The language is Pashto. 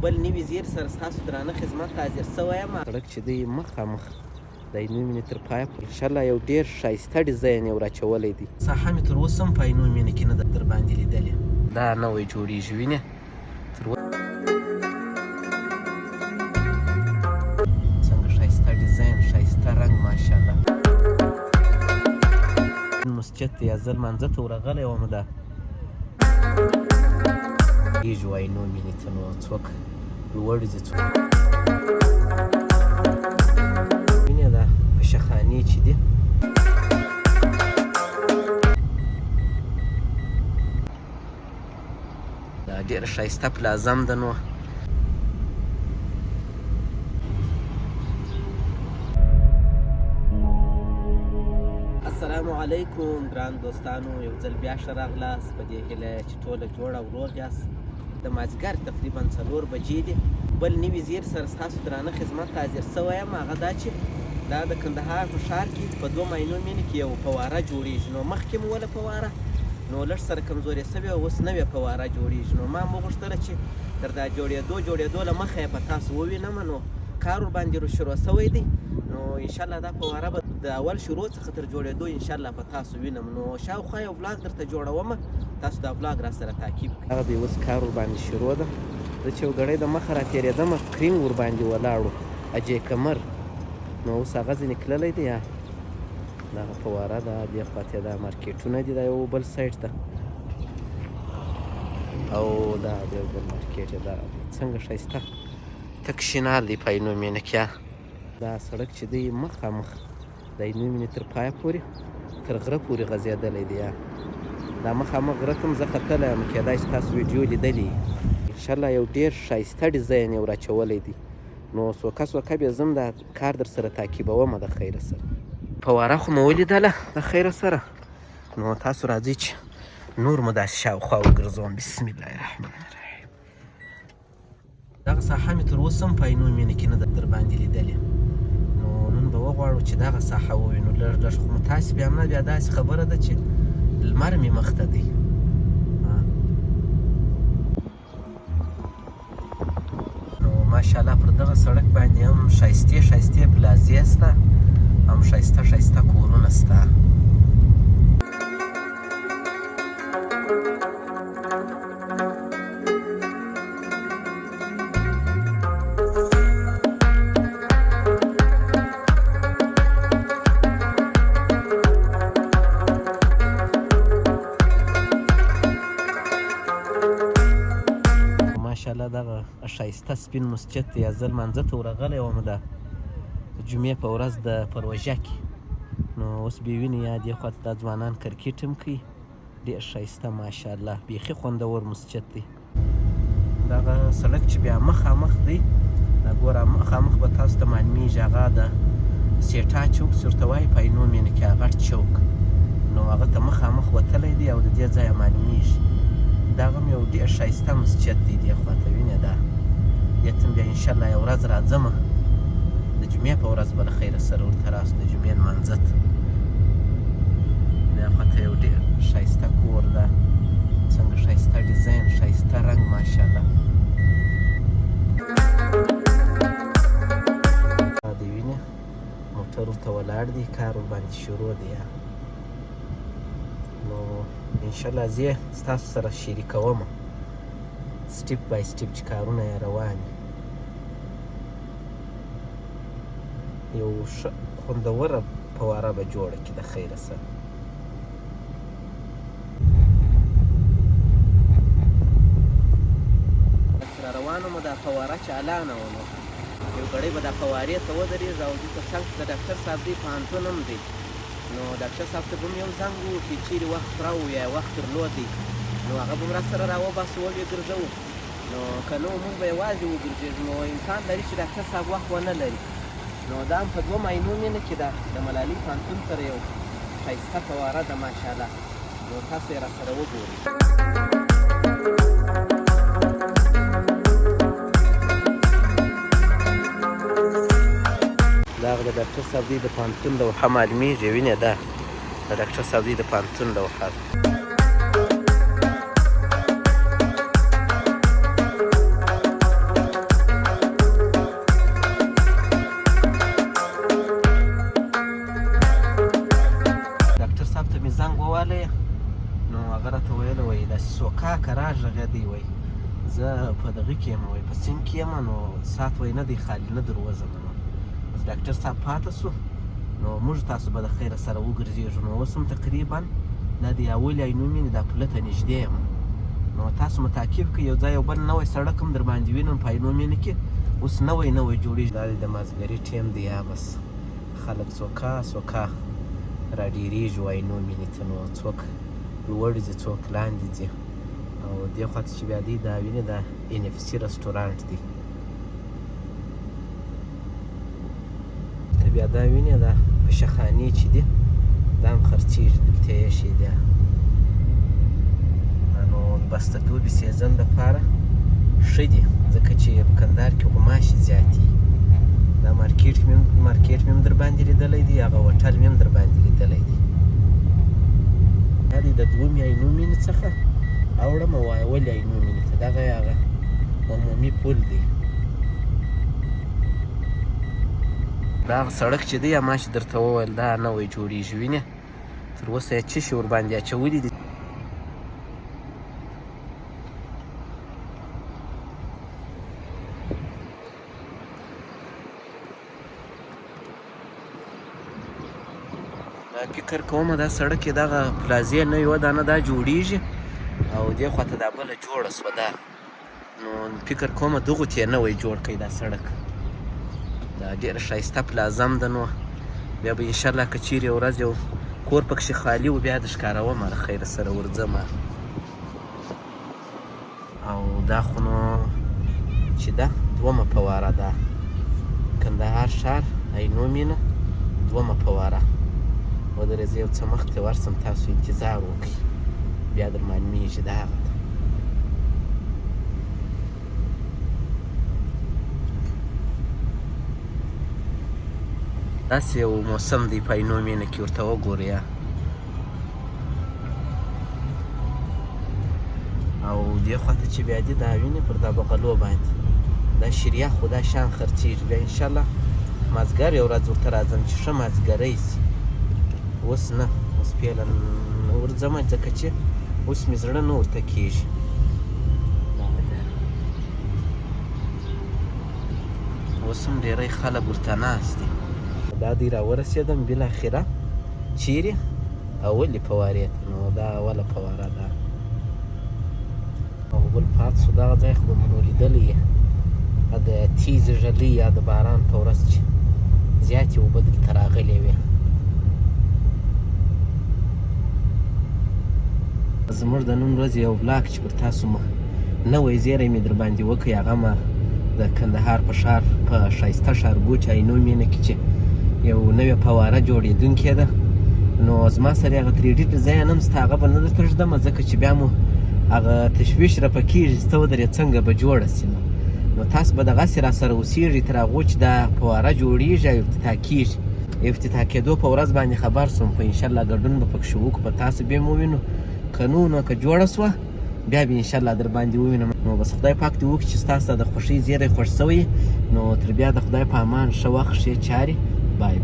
بل نوي زیر سره ستاسو درانه خدمت حاضر سوی یم. سړک چې دی مخامخ د 9 مینې تر پایه پورې انشاءالله یو ډېر ښایسته ډیزاین یې ورچولی دی. ساحه مې تر اوسه هم په 9 مینې کې نه ده در باندې لیدلې. دا نوی جوړېږي وینې څنګه ښایسته ډیزاین ښایسته رنګ ماشاءالله. مسجد ته یا زه لمانځه ته ورغلی وم دا کېږي وایي 9 مینې ته نو څوک لوړ ځي څوک وینې دا پشخانې چې دي دا ډېره ښایسته پلازم ده. نو السلام علیکم ګران دوستانو، یو ځل بیا ښه راغلاست په دې هیله چې ټوله جوړ او روغ یاست. د مازدیګر تقریبا 4 بجې دي. بل نوي زیر سره ستاسو درانه خدمت ته حاضر سوی یم. هغه دا چې دا د کندهار په ښار کې په 2 مینې کې یو فواره جوړېږي. نو مخکې مو وله فواره نو لږ سره کمزورې سوې اوس نوې فواره جوړېږي. نو ما وغوښتله چې تر دا جوړېدو له مخه یې په تاسو ووینم. نو کار ورباندې شروع سوی دی. نو انشاءالله دا فواره به د اول شروع څخه تر جوړېدو انشاءالله په تاسو وینم. نو شاوخوا یو ولاګ درته جوړومه، تاسو دا ولاګ را سره تعقیب کړئ. هغه دی اوس کار ورباندې شروع ده. زه چې یو ګړی د مخه را تېرېدمه کرینګ ورباندې ولاړو اجې کمر. نو اوس هغه ځینې کللی دی. دغه فواره ده، دې خواته دا مارکېټونه دي، دا یو بل سایډ ته او دا یو بل مارکېټ دا څنګه ښایسته تک شینال دی په 9 مینې کې. دا سړک چې دی مخامخ د 9 مینې تر پایه پورې تر غره پورې غځېدلی دی. دا مخامخ غره ته هم زه ختلی یم، کېدای شي تاسو ویډیو لیدلې وي. انشاءالله یو ډېر ښایسته ډیزاین یې ورچولی دی. نو سوکه بیا زه هم دا کار در سره تعقیبومه د خیره سره. فواره خو مو ولیدله د خیره سره. نو تاسو راځئ چې نور مو داسې شاوخوا وګرځوم. بسم الله الرحمن الرحیم. دغه ساحه مې تر اوسه هم په 9 مینې کې نه ده در باندې لیدلې. نو نن به وغواړو چې دغه ساحه ووینو لږ لږ. خو متاسف یم نه، بیا داسې خبره ده چې لمر مې مخ ته دی. نو ماشاءالله پر دغه سړک باندې هم ښایستې پلازې سته، هم ښایسته کورونه سته. ماشاءالله دغه ښایسته سپین مسجد ته یا زه لمانځه ته ورغلی وم د جمعې په ورځ د پروژه کې. نو اوس بې وینې یا دې خواته دا ځوانان کرکټ هم کوي. ډېر ښایسته ماشاءالله بیخي خوندور مسجد دی. دغه سړک چې بیا مخامخ دی، دا ګوره مخامخ به تاسو ته معلومیږي هغه د سیټا چوک چې ورته وایي په 9 مینې کې غټ چوک. نو هغه ته مخامخ وتلی دی او د دې ځایه معلومیږي. دغه هم یو ډېر ښایسته مسجد دی. دې خواته وینې ده. دې ته بیا انشاءالله یو ورځ راځمه د جمعې په ورځ به له خیره سره ورته راست د جمعې لمانځه ته. دې خواته یو ډېر ښایسته کور ده، څنګه ښایسته ډیزاین ښایسته رنګ ماشاءالله. دا دې وینې موټر ورته ولاړ دی، کار ورباندې شروع دی. نو انشاءالله زه ستاسو سره شریکومه سټیپ بای سټیپ چې کارونه یې روان دي. یو ښه خوندوره فواره به جوړه کړي د خیره سره. را روانه مو دا فواره چالانه وه. نو یو ګړی به دا فوارې ته ودرېږي او دلته څنګ د ډاکټر صاحب دی پوهنتون هم دی. نو ډاکټر صاحب ته به م یو زنګ وکړي چیرې وخت راو یا وخت درلود دی، نو هغه به م راسره راوباسو وبې ګرځوو. نو که نه موږ به یوازې وګرځېږو. نو امکان لري چې ډاکټر صاحب وخت ونه لري. نو دا هم په 2 مینې کې ده د ملالۍ پوهنتون سره یو ښایسته فواره ده ماشاءالله. نو تاسو یې راسره وګورئ. دغه د ډاکټر صاحب دی د پوهنتون لوحه معلومیږي. وینې ده د ډاکټر صاحب دی د پوهنتون لوحه ده. دی وایي زه په دغه کې یم وایي په سیند کې یم نو ساعت وایي نه دی خالي نه دروځم نو بس ډاکټر صاحب پاته سو نو موږ تاسو به د خیره سره وګرځېږو نو اوس هم تقریبا دا د اولې عینومېنې دا پوله ته نږدې یم نو تاسو مو تعقیب کړئ یو ځای یو بل نوی سړک هم در باندې وینم په عینومېنې کې اوس نوی جوړېږي دا د مازدیګري ټیم دی یا بس خلک څوکا راډېرېږي عینومېنې ته نو څوک لوړ ځي څوک لاندې ځي او دې خوا ته چې بیا دی دا وینې دا NFC رسټورانټ دی ته بیا دا وینې دا پشخانې چې دي دا هم خرڅېږي دلته یې شي دی نو بسته دوبي سیزن دپاره ښه دي ځکه چې په کندهار کې غوماشې زیاتې دا مارکېټ مې هم در باندې لیدلی دی هغه هوټل مې هم در باندې لیدلی دی دا دی د دومې عینومېنې څخه اوړم او اولې عینومېنې ته دغه هغه عمومي پل دی دا هغه سړک چې دی ما چې درته وویل دا نوی جوړېږي وینې تر اوسه یې څه شي ورباندې اچولي دي فکر کومه دا سړک یې دغه پلازې نه یوه دانه دا جوړېږي او دې خوا ته دا بله جوړه سوه دا نو فکر کومه دغو ته یې نوی جوړ کړئ دا سړک دا ډېره ښایسته پلازه هم ده نو بیا به انشاءالله که چیرې یو ورځ یو کور پکښې خالي و بیا د ښکارومه له خیره سره ورځمه او دا خو نو چې ده دومه فواره ده کندهار ښار عینومېنه دومه فواره ودرېږه یو څه مخکې ورسم تاسو انتظار وکړئ بیا در معلومېږي دا هغه ده داسې یو موسم دی په عینومېنه کې ورته وګورئ او دې خوا ته چې بیا دي دا وینې پر دا بغلو باندې دا شریخ خو دا شان خرڅېږي بیا انشاءالله مازدیګر یو ورځ ورته راځم چې ښه مازدیګری سي اوس نه اوس پیله نه ورځمه ځکه چې اوس مې زړه نه ورته کېږي اوس هم ډېری خلک ورته ناست دي دا دی راورسېدم بالاخره چیرې اولې فوارې ته نو دا اوله فواره ده او بل پات سو دغه ځای خو به مو نو لیدلی یې د تیزې ژلۍ یا د باران په ورځ چې زیاتې اوبه دلته راغلې وې زموږ د نن ورځې یو بلاګ چې پر تاسو نوی زیری مې در باندې وکړی هغه مه د کندهار په ښار په ښایسته ښارګوټي عینومېنه کې چې یو نوې فواره جوړېدونکې ده نو زما سره هغه 3D ډیزاین هم سته هغه به نه درته ږدمه ځکه چې بیا مو هغه تشویش راپه کېږي چې ته ودرې څنګه به جوړه سي نو تاسو به دغسې را سره اوسېږئ تر هغو چې دا فواره جوړېږي او افتتاح کېږي افتتاح کېدو په ورځ باندې خبر سوم په انشاءالله ګډون به پکښې وکړو په تاسو به یې ووینو که نو که جوړه سوه بیا به انشاءالله در باندې ووینم نو بس خدای پاک دې وکړي چې ستاسو د خوښۍ زیری خوښ سوی نو تر بیا د خدای په امان ښه وخت ښې چارې بای بای